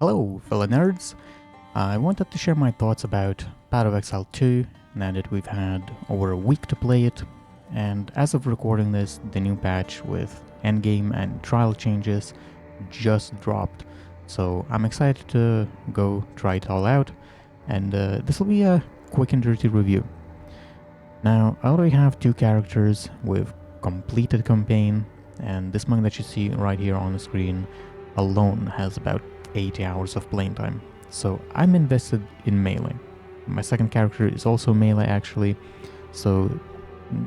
Hello, fellow nerds! I wanted to share my thoughts about Path of Exile 2, now that we've had over a week to play it, and as of recording this, the new patch with endgame and trial changes just dropped, so I'm excited to go try it all out, and this will be a quick and dirty review. Now, I already have two characters with completed campaign, and this monk that you see right here on the screen alone has about 80 hours of playing time, so I'm invested in melee. My second character is also melee actually, so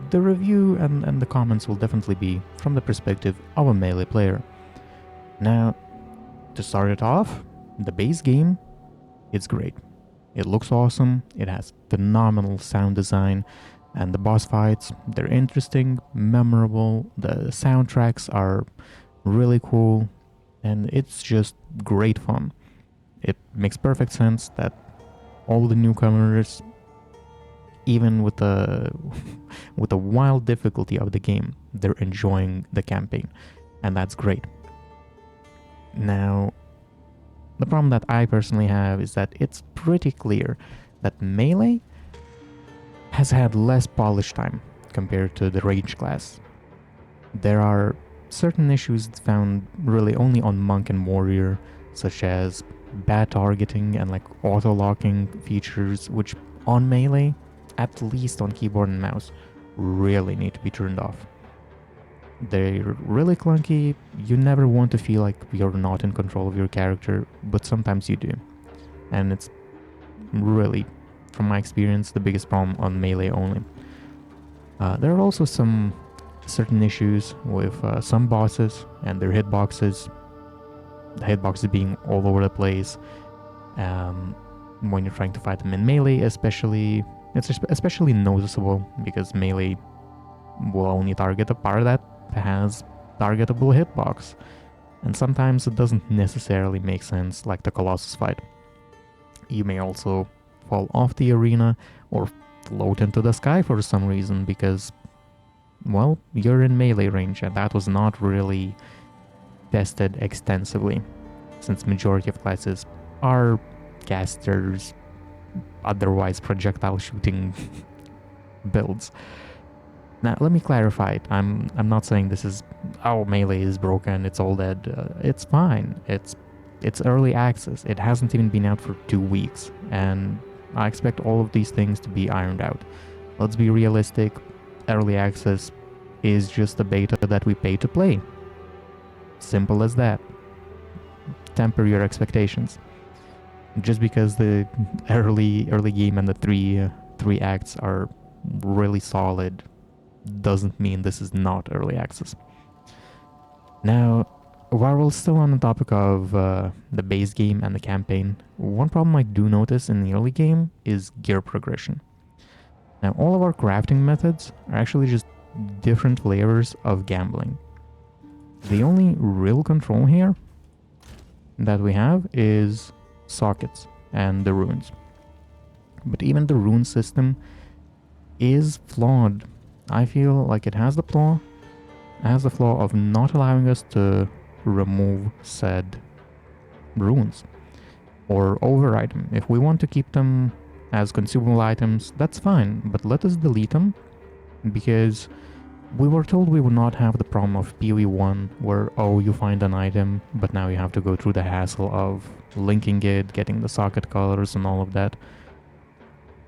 the review and the comments will definitely be from the perspective of a melee player. Now, to start it off, the base game, it's great. It looks awesome, it has phenomenal sound design, and the boss fights, they're interesting, memorable, the soundtracks are really cool, and it's just great fun. It makes perfect sense that all the newcomers, even with the with the wild difficulty of the game, they're enjoying the campaign, and that's great. Now, the problem that I personally have is that it's pretty clear that melee has had less polish time compared to the range class. There are certain issues found really only on monk and warrior, such as bad targeting and like auto-locking features, which on melee, at least on keyboard and mouse, really need to be turned off. They're really clunky, you never want to feel like you're not in control of your character, but sometimes you do. And it's really, from my experience, the biggest problem on melee only. There are also some certain issues with some bosses and their hitboxes. The hitboxes being all over the place. When you're trying to fight them in melee, especially, it's especially noticeable because melee will only target a part that has targetable hitbox, and sometimes it doesn't necessarily make sense, like the Colossus fight. You may also fall off the arena or float into the sky for some reason because, well, you're in melee range, and that was not really tested extensively, since majority of classes are casters, otherwise projectile shooting builds. Now, let me clarify it. I'm not saying this is, oh, melee is broken, it's all dead. It's fine. It's early access. It hasn't even been out for 2 weeks, and I expect all of these things to be ironed out. Let's be realistic. Early access is just a beta that we pay to play. Simple as that. Temper your expectations. Just because the early game and the three acts are really solid doesn't mean this is not early access. Now, while we're still on the topic of the base game and the campaign, one problem I do notice in the early game is gear progression. Now, all of our crafting methods are actually just different flavors of gambling. The only real control here that we have is sockets and the runes. But even the rune system is flawed. I feel like it has the flaw of not allowing us to remove said runes or override them. If we want to keep them as consumable items, that's fine, but let us delete them, because we were told we would not have the problem of PoE1 where, oh, you find an item, but now you have to go through the hassle of linking it, getting the socket colors and all of that.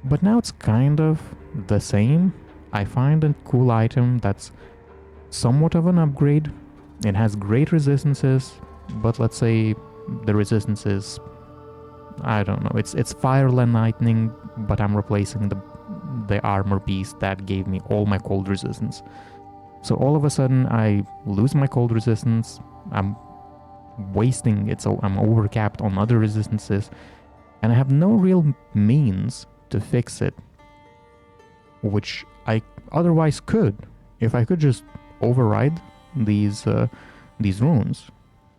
But now it's kind of the same. I find a cool item that's somewhat of an upgrade. It has great resistances, but let's say the resistance is, I don't know, it's fire and lightning, but I'm replacing the armor piece that gave me all my cold resistance. So all of a sudden I lose my cold resistance, I'm wasting it, so I'm overcapped on other resistances, and I have no real means to fix it, which I otherwise could. If I could just override these runes.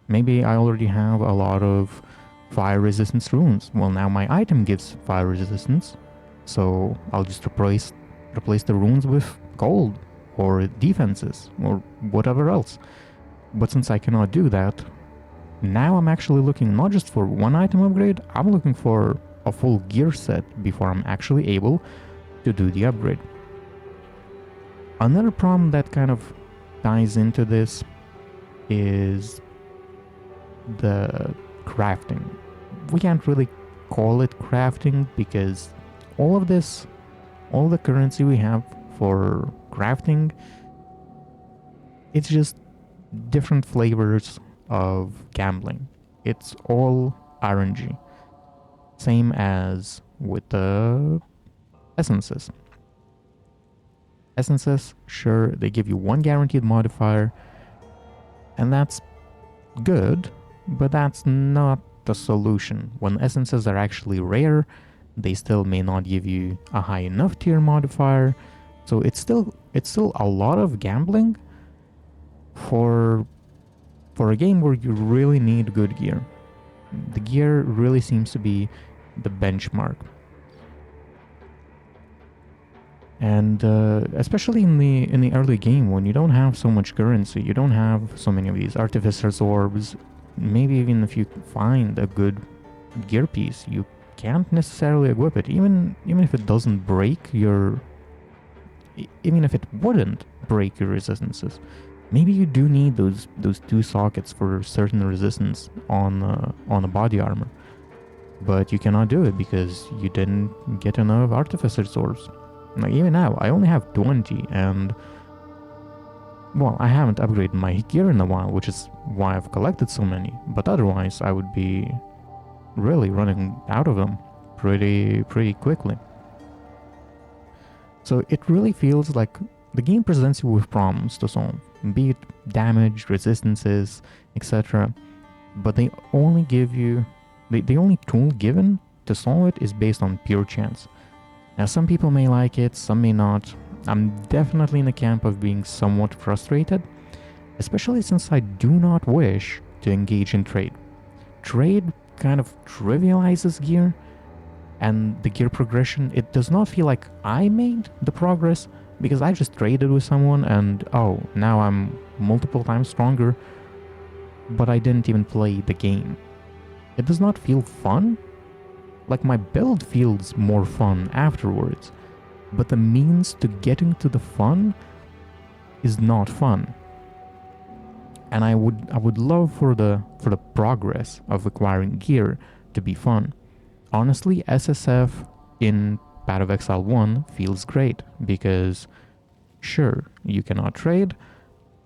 Maybe I already have a lot of fire resistance runes. Well, now my item gives fire resistance, so I'll just replace the runes with cold or defenses or whatever else. But since I cannot do that, now I'm actually looking not just for one item upgrade, I'm looking for a full gear set before I'm actually able to do the upgrade. Another problem that kind of ties into this is the crafting. We can't really call it crafting because all of this, all the currency we have for crafting, it's just different flavors of gambling. It's all RNG. Same as with the essences. Essences, sure, they give you one guaranteed modifier, and that's good, but that's not the solution. When essences are actually rare, they still may not give you a high enough tier modifier, so it's still a lot of gambling for a game where you really need good gear. The gear really seems to be the benchmark. And especially in the early game, when you don't have so much currency, you don't have so many of these artificer's orbs, maybe even if you find a good gear piece, you can't necessarily equip it, even if it doesn't break your... even if it wouldn't break your resistances. Maybe you do need those 2 sockets for certain resistance on a body armor, but you cannot do it because you didn't get enough artificer's orbs. Like, even now, I only have 20, and well, I haven't upgraded my gear in a while, which is why I've collected so many, but otherwise I would be really running out of them pretty quickly. So it really feels like the game presents you with problems to solve, be it damage, resistances, etc. But they only give you... the only tool given to solve it is based on pure chance. Now, some people may like it, some may not. I'm definitely in the camp of being somewhat frustrated, especially since I do not wish to engage in trade. Trade kind of trivializes gear, and the gear progression, it does not feel like I made the progress, because I just traded with someone and oh, now I'm multiple times stronger, but I didn't even play the game. It does not feel fun. Like, my build feels more fun afterwards, but the means to getting to the fun is not fun. And I would love for the progress of acquiring gear to be fun. Honestly, SSF in Path of Exile 1 feels great because sure, you cannot trade,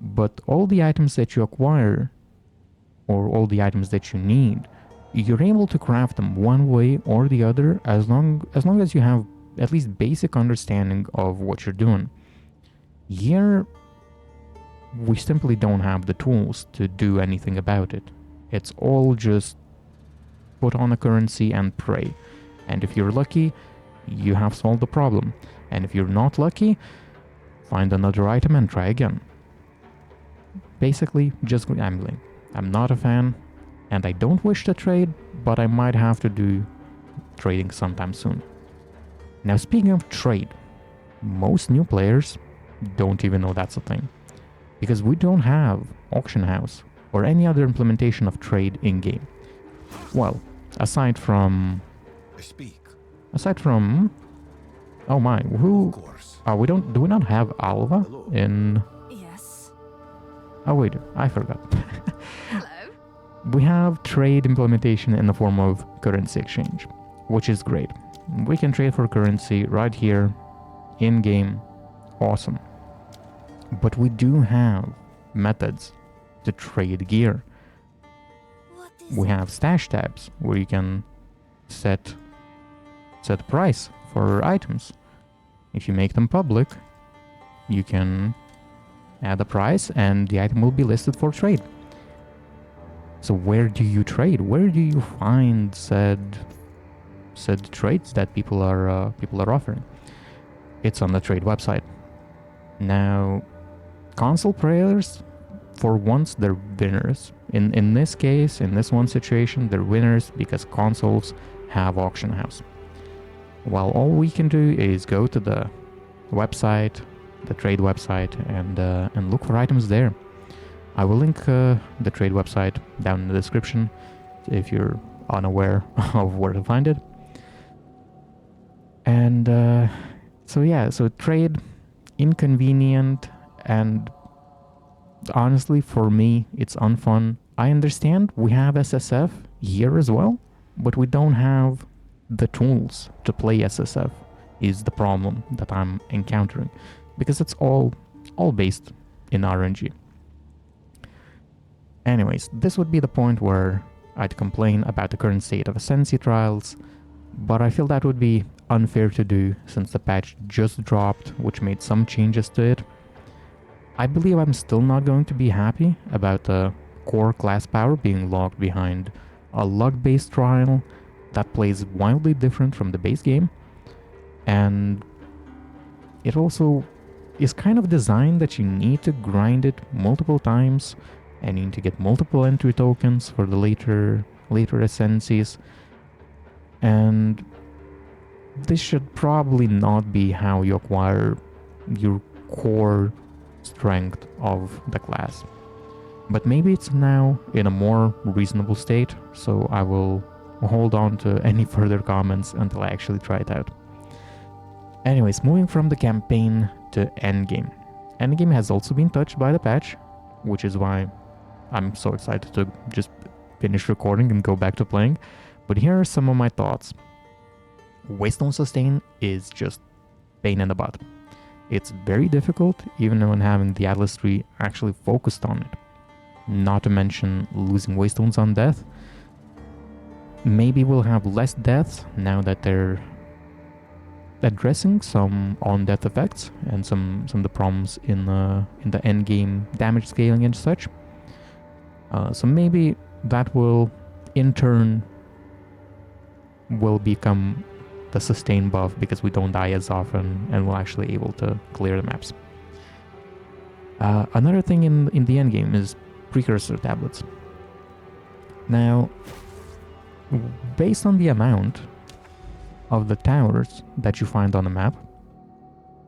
but all the items that you acquire or all the items that you need, you're able to craft them one way or the other as long as you have at least basic understanding of what you're doing. Here, we simply don't have the tools to do anything about it. It's all just put on a currency and pray. And if you're lucky, you have solved the problem. And if you're not lucky, find another item and try again. Basically, just gambling. I'm not a fan, and I don't wish to trade, but I might have to do trading sometime soon. Now, speaking of trade, most new players don't even know that's a thing, because we don't have auction house or any other implementation of trade in-game. Well, aside from... oh my, who... do we not have Alva in... Yes. Oh wait, I forgot. Hello. We have trade implementation in the form of currency exchange, which is great. We can trade for currency right here, in-game, awesome. But we do have methods to trade gear. We have stash tabs where you can set price for items. If you make them public, you can add a price and the item will be listed for trade. So where do you trade? Where do you find said trades that people are offering? It's on the trade website. Now, console players, for once, they're winners. In this case, in this one situation, they're winners because consoles have auction house. While all we can do is go to the website, the trade website, and look for items there. I will link the trade website down in the description if you're unaware of where to find it. And so yeah, so trade, inconvenient, and honestly for me it's unfun. I understand we have SSF here as well, but we don't have the tools to play SSF is the problem that I'm encountering, because it's all based in RNG. Anyways, this would be the point where I'd complain about the current state of Ascendancy trials, but I feel that would be unfair to do since the patch just dropped, which made some changes to it. I believe I'm still not going to be happy about the core class power being locked behind a luck-based trial that plays wildly different from the base game, and it also is kind of designed that you need to grind it multiple times and you need to get multiple entry tokens for the later ascendancies, and this should probably not be how you acquire your core strength of the class. But maybe it's now in a more reasonable state, so I will hold on to any further comments until I actually try it out. Anyways, moving from the campaign to endgame. Endgame has also been touched by the patch, which is why I'm so excited to just finish recording and go back to playing. But here are some of my thoughts. Waystone Sustain is just pain in the butt. It's very difficult, even when having the Atlas tree actually focused on it. Not to mention losing Waystones on death. Maybe we'll have less deaths now that they're addressing some on-death effects and some of the problems in the end game damage scaling and such. So maybe that will, in turn, will become the sustain buff because we don't die as often and we're actually able to clear the maps. Another thing in the end game is Precursor Tablets. Now, based on the amount of the towers that you find on the map,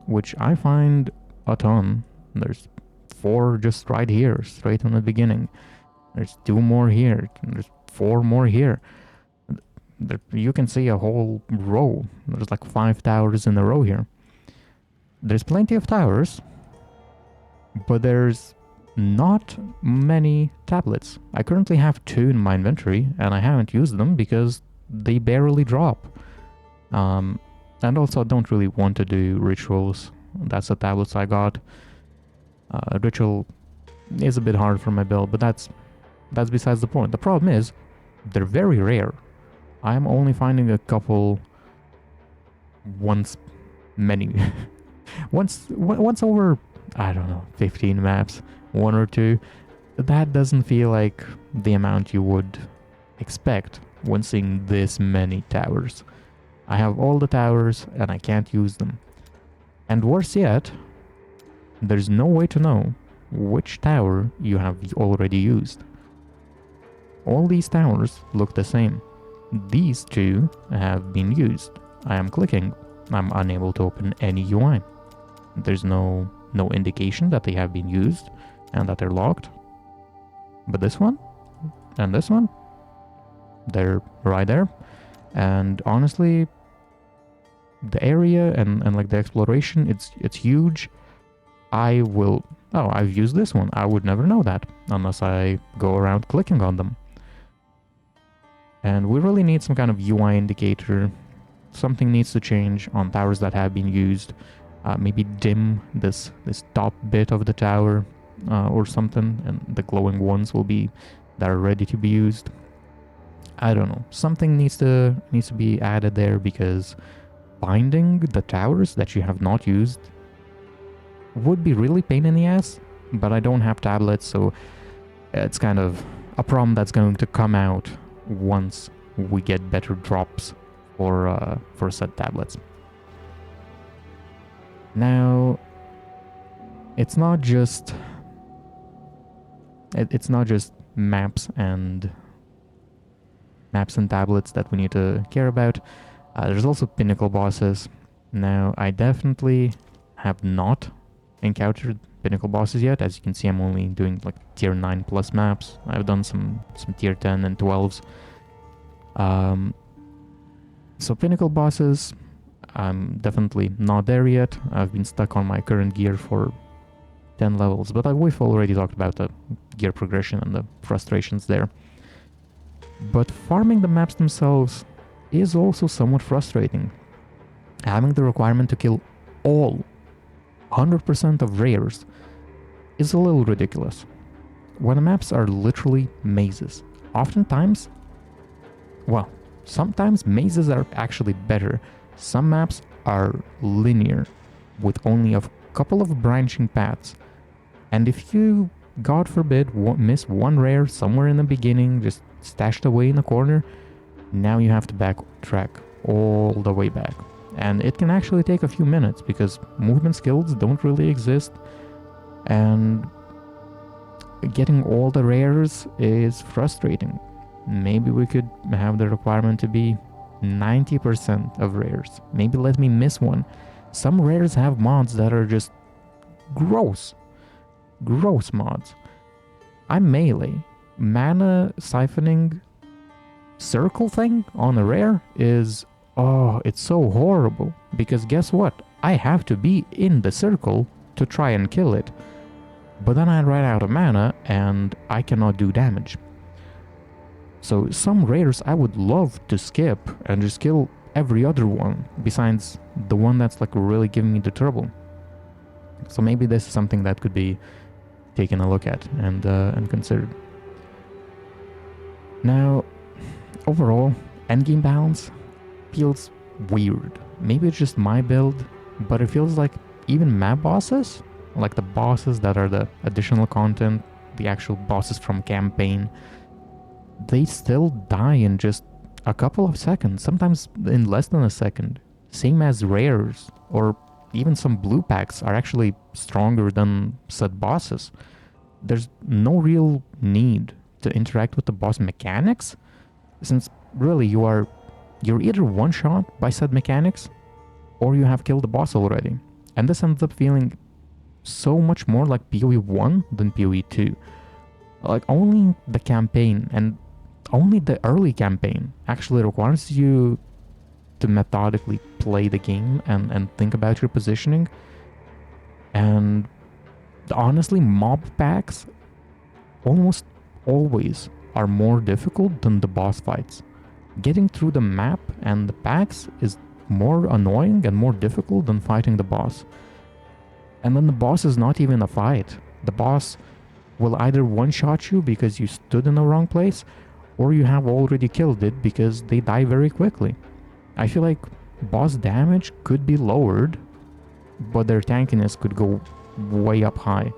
which I find a ton. There's 4 just right here, straight on the beginning. There's 2 more here. There's 4 more here. You can see a whole row. There's like 5 towers in a row here. There's plenty of towers, but there's not many tablets. I currently have 2 in my inventory, and I haven't used them because they barely drop. And also I don't really want to do rituals. That's the tablets I got. Ritual is a bit hard for my build, but that's besides the point. The problem is they're very rare. I'm only finding a couple once over, I don't know, 15 maps, 1 or 2. That doesn't feel like the amount you would expect when seeing this many towers. I have all the towers and I can't use them. And worse yet, there's no way to know which tower you have already used. All these towers look the same. These 2 have been used. I am clicking. I'm unable to open any UI. There's no indication that they have been used and that they're locked. But this one and this one, they're right there. And honestly, the area and like the exploration, it's huge. I've used this one. I would never know that unless I go around clicking on them. And we really need some kind of UI indicator. Something needs to change on towers that have been used. Maybe dim this top bit of the tower or something, and the glowing ones will be that are ready to be used. I don't know. Something needs to be added there, because finding the towers that you have not used would be really pain in the ass, but I don't have tablets, so it's kind of a problem that's going to come out once we get better drops for said tablets. Now, it's not just maps and tablets that we need to care about. There's also pinnacle bosses. Now, I definitely have not encountered pinnacle bosses yet. As you can see, I'm only doing like tier 9 plus maps. I've done some tier 10 and 12s. So pinnacle bosses, I'm definitely not there yet. I've been stuck on my current gear for 10 levels, but we've already talked about the gear progression and the frustrations there. But farming the maps themselves is also somewhat frustrating. Having the requirement to kill all 100% of rares is a little ridiculous. When the maps are literally mazes, oftentimes, well, sometimes mazes are actually better. Some maps are linear with only a couple of branching paths. And if you, God forbid, miss one rare somewhere in the beginning, just stashed away in a corner, now you have to backtrack all the way back. And it can actually take a few minutes because movement skills don't really exist. And getting all the rares is frustrating. Maybe we could have the requirement to be 90% of rares. Maybe let me miss one. Some rares have mods that are just gross. Gross mods. I'm melee. Mana siphoning circle thing on a rare is... oh, it's so horrible. Because guess what? I have to be in the circle to try and kill it. But then I run out of mana and I cannot do damage. So some rares I would love to skip and just kill every other one besides the one that's like really giving me the trouble. So maybe this is something that could be taken a look at and considered. Now, overall, endgame balance feels weird. Maybe it's just my build, but it feels like even map bosses, like the bosses that are the additional content, the actual bosses from campaign, they still die in just a couple of seconds, sometimes in less than a second. Same as rares, or even some blue packs are actually stronger than said bosses. There's no real need to interact with the boss mechanics, since really you're either one shot by said mechanics, or you have killed the boss already. And this ends up feeling so much more like PoE1 than PoE2. Like only the campaign, and only the early campaign, actually requires you to methodically play the game and think about your positioning. And honestly, mob packs almost always are more difficult than the boss fights. Getting through the map and the packs is more annoying and more difficult than fighting the boss. And then the boss is not even a fight. The boss will either one-shot you because you stood in the wrong place, or you have already killed it because they die very quickly. I feel like boss damage could be lowered, but their tankiness could go way up high,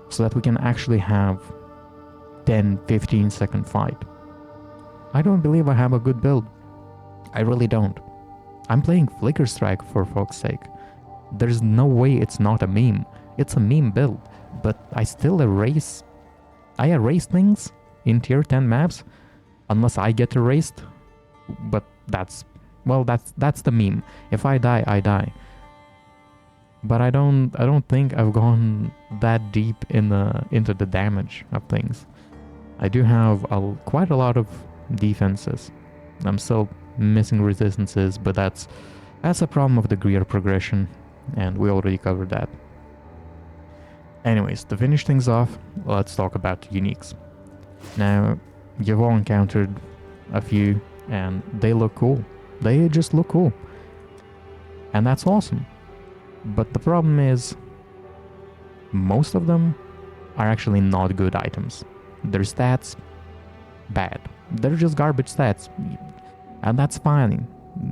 so that we can actually have 10-15 second fight. I don't believe I have a good build. I really don't. I'm playing Flicker Strike for fuck's sake. There's no way it's not a meme. It's a meme build, but I still erase things in tier 10 maps unless I get erased. But that's the meme. If I die, I die. But I don't think I've gone that deep into the damage of things. I do have quite a lot of defenses. I'm still missing resistances, but that's a problem of the gear progression, and we already covered that. Anyways, to finish things off, let's talk about uniques. Now, you've all encountered a few, and they look cool. They just look cool. And that's awesome. But the problem is, most of them are actually not good items. Their stats, bad. They're just garbage stats. And that's fine.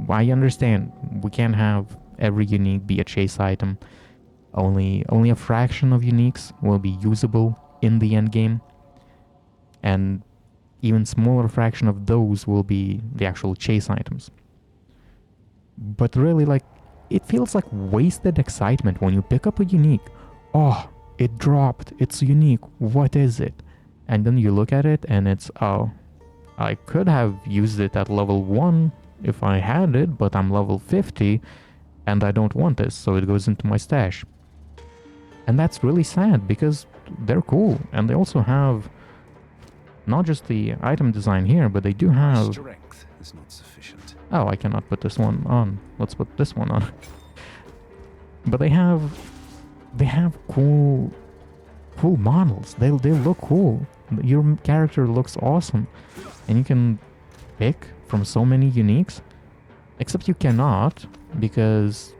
I understand. We can't have every unique be a chase item. Only a fraction of uniques will be usable in the endgame. And even smaller fraction of those will be the actual chase items. But really, like, it feels like wasted excitement when you pick up a unique. Oh, it dropped. It's unique. What is it? And then you look at it and it's, oh, I could have used it at level 1 if I had it, but I'm level 50 and I don't want this, so it goes into my stash. And that's really sad because they're cool. And they also have not just the item design here, but they do My have... strength is not sufficient. Oh, I cannot put this one on. Let's put this one on. But they have cool models. They look cool. Your character looks awesome. And you can pick from so many uniques. Except you cannot, because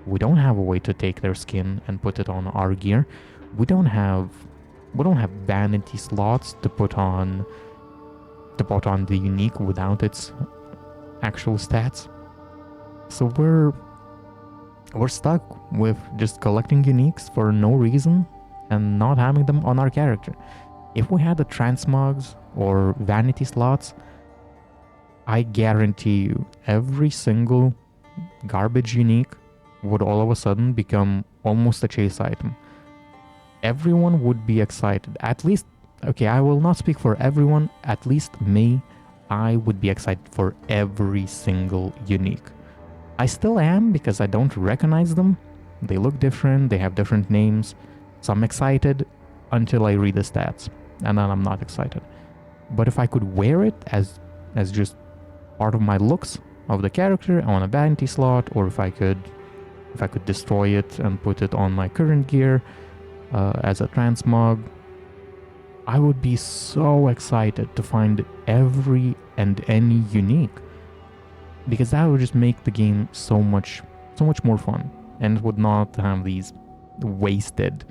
we don't have a way to take their skin and put it on our gear. We don't have vanity slots to put on the unique without its actual stats. So we're stuck with just collecting uniques for no reason and not having them on our character. If we had the transmogs or vanity slots, I guarantee you every single garbage unique would all of a sudden become almost a chase item. Everyone would be excited. At least, okay, I will not speak for everyone, at least me, I would be excited for every single unique. I still am because I don't recognize them. They look different, they have different names. So I'm excited until I read the stats, and then I'm not excited. But if I could wear it as just part of my looks of the character on a vanity slot, or if I could destroy it and put it on my current gear as a transmog, I would be so excited to find every and any unique, because that would just make the game so much more fun, and it would not have these wasted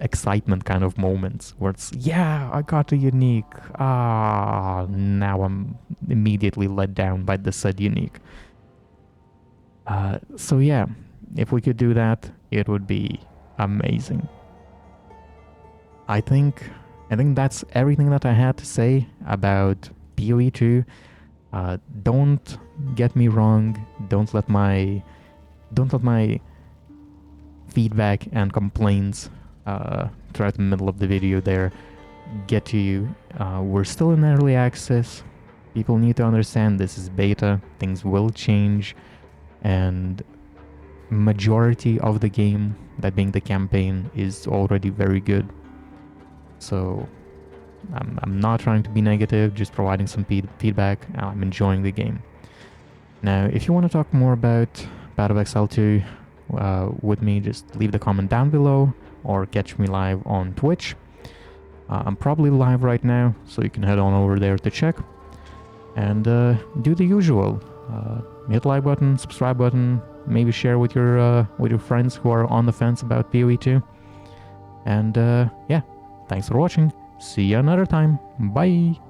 excitement kind of moments where it's, yeah, I got a unique, now I'm immediately let down by the said unique. So yeah, if we could do that, it would be amazing. I think that's everything that I had to say about PoE2. Don't get me wrong. Don't let my feedback and complaints throughout the middle of the video there get to you. We're still in early access. People need to understand this is beta. Things will change, and majority of the game, that being the campaign, is already very good. So I'm not trying to be negative, just providing some feedback. I'm enjoying the game. Now, if you want to talk more about Path of Exile 2 with me, just leave the comment down below or catch me live on Twitch. I'm probably live right now, so you can head on over there to check. And do the usual. Hit the like button, subscribe button, maybe share with your friends who are on the fence about PoE2. And yeah, thanks for watching. See you another time. Bye.